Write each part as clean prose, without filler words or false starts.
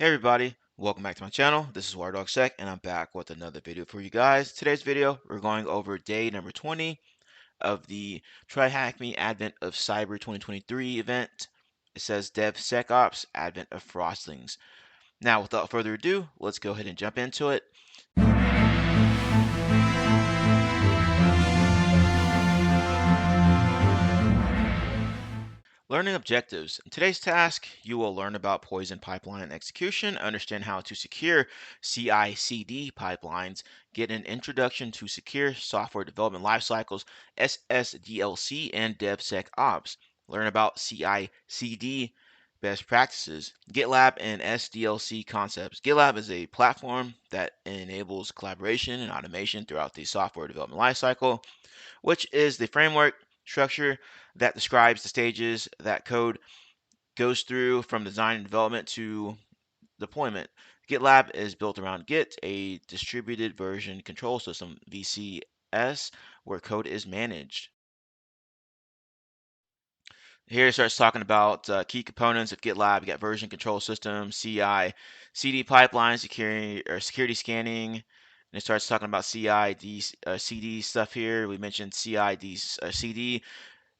Hey everybody, welcome back to my channel. This is WireDogSec and I'm back with another video for you guys. Today's video, we're going over day number 20 of the TryHackMe Advent of Cyber 2023 event. It says DevSecOps Advent of Frostlings. Now, without further ado, let's go ahead and jump into it. Learning objectives. In today's task, you will learn about poison pipeline execution, understand how to secure CI/CD pipelines, get an introduction to secure software development lifecycles, SSDLC, and DevSecOps. Learn about CI/CD best practices, GitLab and SDLC concepts. GitLab is a platform that enables collaboration and automation throughout the software development lifecycle, which is the framework structure that describes the stages that code goes through from design and development to deployment. GitLab is built around Git, a distributed version control system, VCS, where code is managed. Here it starts talking about key components of GitLab. You got version control system, CI, CD pipeline, security scanning. And it starts talking about CI, CD stuff here. We mentioned CI, CD.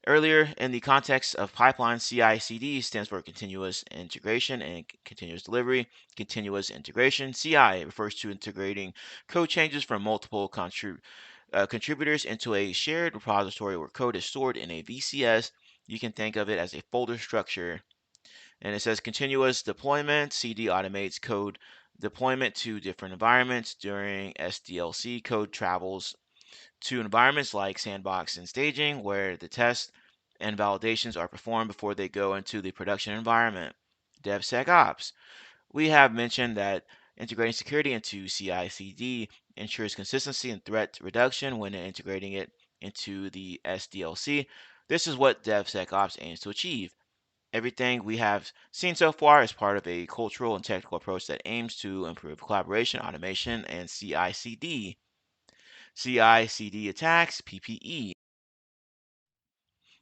Earlier, in the context of pipeline, CI/CD stands for continuous integration and continuous delivery. Continuous integration, CI, refers to integrating code changes from multiple contributors into a shared repository where code is stored in a VCS. You can think of it as a folder structure. And it says continuous deployment. CD automates code deployment to different environments. During SDLC, code travels to environments like sandbox and staging, where the tests and validations are performed before they go into the production environment. DevSecOps. We have mentioned that integrating security into CI/CD ensures consistency and threat reduction when integrating it into the SDLC. This is what DevSecOps aims to achieve. Everything we have seen so far is part of a cultural and technical approach that aims to improve collaboration, automation, and CI/CD. CI/CD attacks, PPE.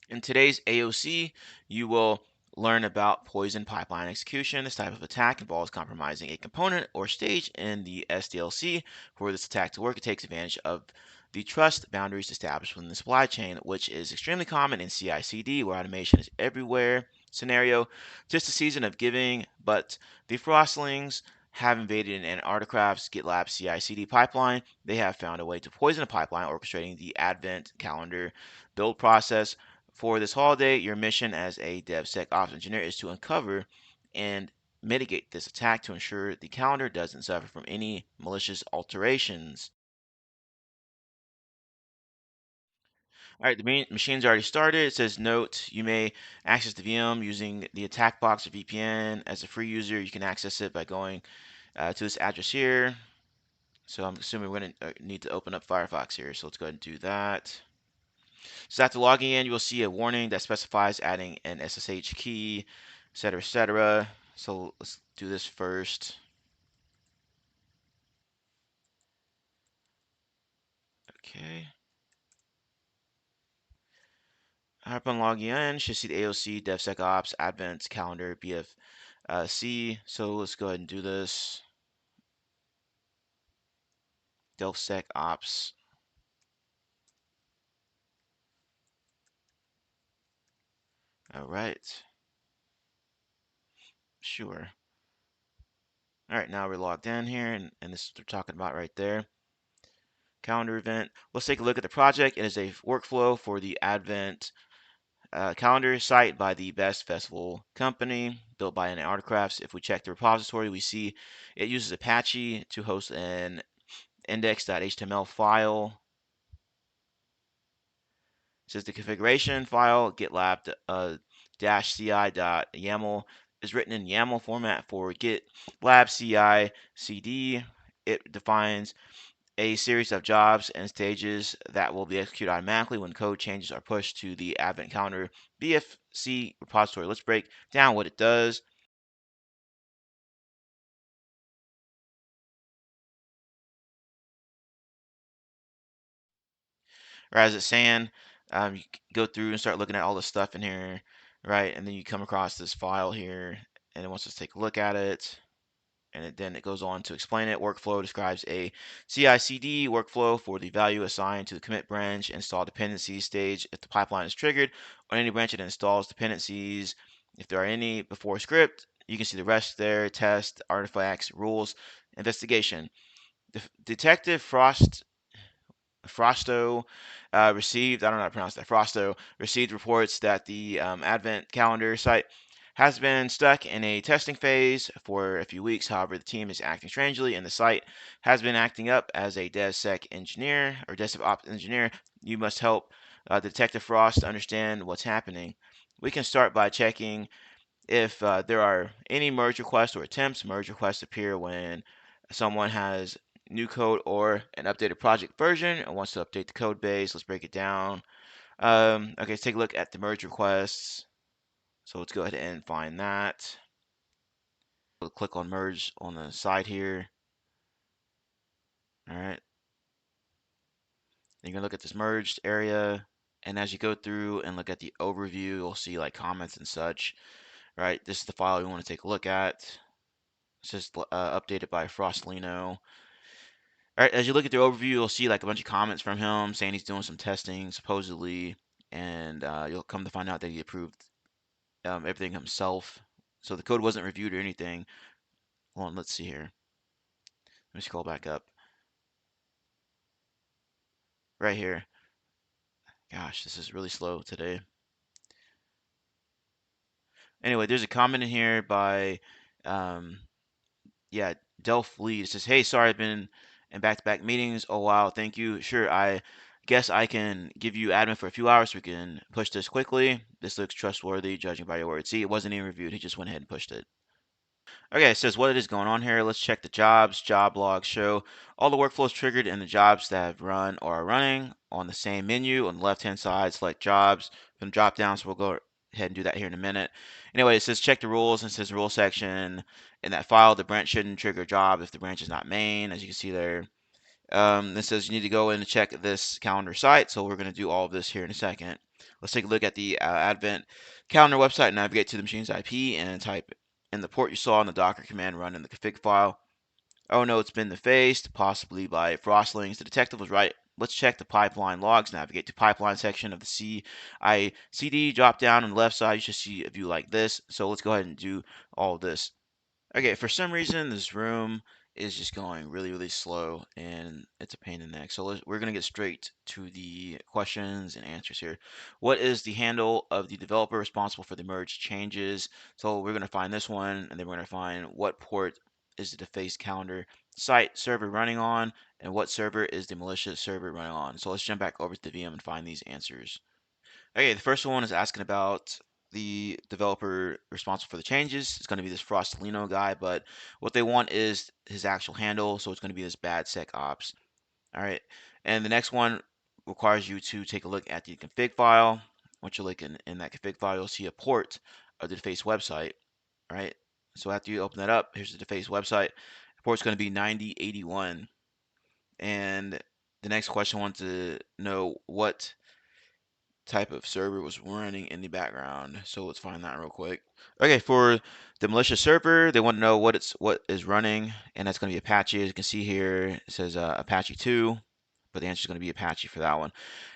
In today's AOC, you will learn about poison pipeline execution. This type of attack involves compromising a component or stage in the SDLC. For this attack to work, it takes advantage of the trust boundaries established within the supply chain, which is extremely common in CI/CD, where automation is everywhere scenario. Just a season of giving, but the Frostlings have invaded an Articraft's GitLab CI/CD pipeline. They have found a way to poison a pipeline, orchestrating the Advent calendar build process. For this holiday, your mission as a DevSecOps engineer is to uncover and mitigate this attack to ensure the calendar doesn't suffer from any malicious alterations. All right, the machine's already started. It says note, you may access the VM using the attack box or VPN. As a free user, you can access it by going to this address here. So I'm assuming we're going to need to open up Firefox here. So let's go ahead and do that. So after logging in, you will see a warning that specifies adding an SSH key, etc., etc. So let's do this first. Okay. Upon logging in, you should see the AOC, DevSecOps, Advent, Calendar, BFC. So let's go ahead and do this. DevSecOps. All right. Sure. All right, now we're logged in here, and this is what they're talking about right there. Calendar event. Let's take a look at the project. It is a workflow for the Advent calendar site by the Best Festival Company, built by an Artcrafts. If we check the repository, we see it uses Apache to host an index.html file. It says the configuration file GitLab -ci.yaml is written in YAML format for GitLab CI CD. It defines a series of jobs and stages that will be executed automatically when code changes are pushed to the Advent Calendar BFC repository. Let's break down what it does. Or as it's saying, you go through and start looking at all the stuff in here, right? And then you come across this file here, and it wants us to take a look at it. And then it goes on to explain it. Workflow describes a CI/CD workflow for the value assigned to the commit branch install dependencies stage if the pipeline is triggered on any branch it installs dependencies. If there are any before script, you can see the rest there: test, artifacts, rules, investigation. Detective Frosto received, I don't know how to pronounce that, Frosto received reports that the Advent calendar site has been stuck in a testing phase for a few weeks. However, the team is acting strangely, and the site has been acting up. As a DevSec engineer or DevSecOps engineer, you must help Detective Frost understand what's happening. We can start by checking if there are any merge requests or attempts. Merge requests appear when someone has new code or an updated project version and wants to update the code base. Let's break it down. Okay, let's take a look at the merge requests. So let's go ahead and find that. We'll click on merge on the side here. All right. Then you're gonna look at this merged area. And as you go through and look at the overview, you'll see like comments and such. Right. This is the file you want to take a look at. It's just updated by Frostlino. All right, as you look at the overview, you'll see like a bunch of comments from him saying he's doing some testing, supposedly, and you'll come to find out that he approved everything himself. So the code wasn't reviewed or anything. Hold on, let's see here. Let me scroll back up. Right here. Gosh, this is really slow today. Anyway, there's a comment in here by, um, yeah, Delph Lee. It says, "Hey, sorry, I've been in back-to-back meetings. Oh wow, thank you. Sure, I guess I can give you admin for a few hours so we can push this quickly. This looks trustworthy, judging by your words." See, it wasn't even reviewed. He just went ahead and pushed it. Okay, it says what is going on here. Let's check the jobs. Job logs show all the workflows triggered in the jobs that have run or are running on the same menu. On the left-hand side, select jobs from drop down. So we'll go ahead and do that here in a minute. Anyway, it says check the rules, and it says rule section. In that file, the branch shouldn't trigger a job if the branch is not main, as you can see there. This says you need to go in and check this calendar site. So we're going to do all of this here in a second. Let's take a look at the Advent calendar website, navigate to the machine's IP, and type in the port you saw in the Docker command run in the config file. Oh no, it's been defaced, possibly by Frostlings. The detective was right. Let's check the pipeline logs. Navigate to pipeline section of the CI/CD. Drop down on the left side. You should see a view like this. So let's go ahead and do all of this. Okay, for some reason this room is just going really, really slow and it's a pain in the neck. So we're going to get straight to the questions and answers here. What is the handle of the developer responsible for the merge changes? So we're going to find this one, and then we're going to find what port is the defaced calendar site server running on, and what server is the malicious server running on. So let's jump back over to the VM and find these answers. Okay, the first one is asking about the developer responsible for the changes. It's going to be this Frostalino guy, but what they want is his actual handle, so it's going to be this bad SecOps. All right, and the next one requires you to take a look at the config file. Once you look in that config file, you'll see a port of the deface website. All right, so after you open that up, here's the deface website. The port's going to be 9081. And the next question wants to know what type of server was running in the background. So let's find that real quick. Okay, for the malicious server, they want to know what is running, and that's going to be Apache. As you can see here, it says Apache 2, but the answer is going to be Apache for that one.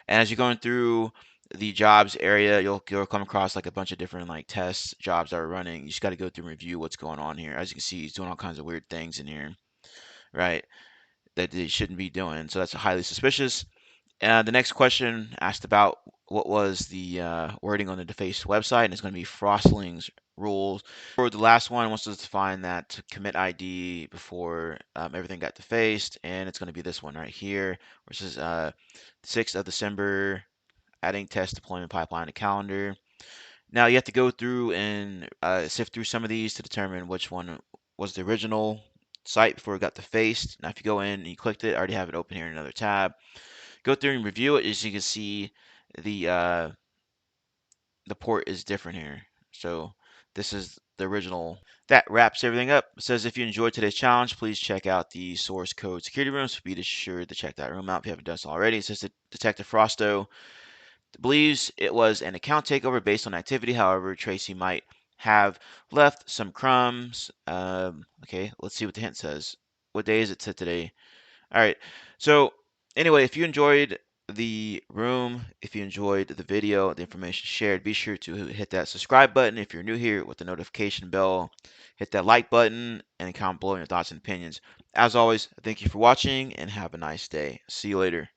And as you're going through the jobs area, you'll come across like a bunch of different like test jobs that are running. You just got to go through and review what's going on here. As you can see, he's doing all kinds of weird things in here, right? That they shouldn't be doing. So that's highly suspicious. The next question asked about what was the wording on the defaced website, and it's going to be Frostling's rules. For the last one, wants us to find that commit ID before everything got defaced, and it's going to be this one right here, which is 6th of December, adding test deployment pipeline to calendar. Now you have to go through and sift through some of these to determine which one was the original site before it got defaced. Now if you go in and you clicked it, I already have it open here in another tab. Go through and review it. As you can see, the port is different here. So this is the original. That wraps everything up. It says if you enjoyed today's challenge, please check out the source code security room. So be sure to check that room out if you haven't done so already. It says that Detective Frosto believes it was an account takeover based on activity. However, Tracy might have left some crumbs. Okay, let's see what the hint says. What day is it today? All right. So anyway, if you enjoyed the room, if you enjoyed the video, the information shared, be sure to hit that subscribe button. If you're new here, with the notification bell, hit that like button and comment below your thoughts and opinions. As always, thank you for watching and have a nice day. See you later.